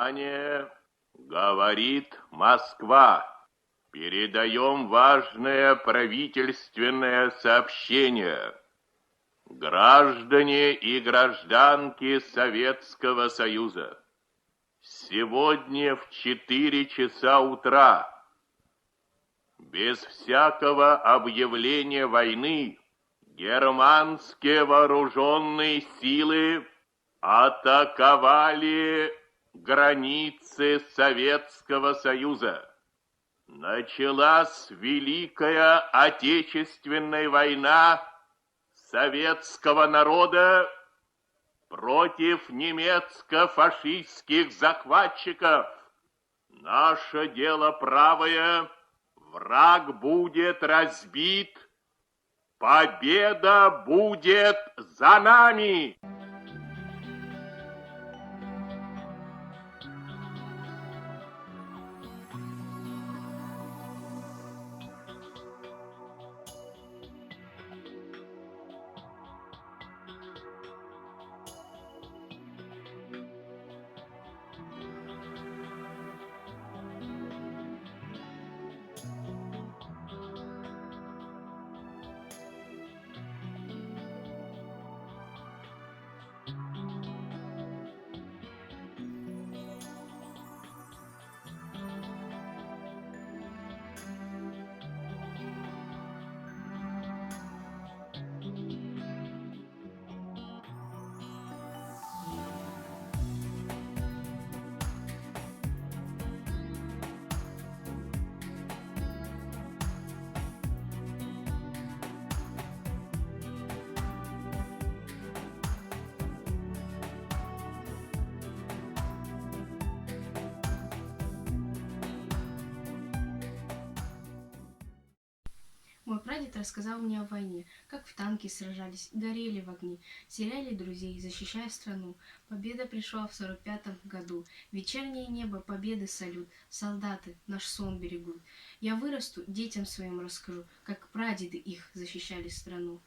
Внимание! Говорит Москва. Передаем важное правительственное сообщение. Граждане и гражданки Советского Союза, сегодня в 4 часа утра, без всякого объявления войны, германские вооруженные силы атаковали границы Советского Союза. Началась Великая Отечественная война советского народа против немецко-фашистских захватчиков. Наше дело правое, враг будет разбит, победа будет за нами! Мой прадед рассказал мне о войне, как в танке сражались, горели в огне, теряли друзей, защищая страну. Победа пришла в 45-м году. Вечернее небо победы салют, солдаты наш сон берегут. Я вырасту, детям своим расскажу, как прадеды их защищали страну.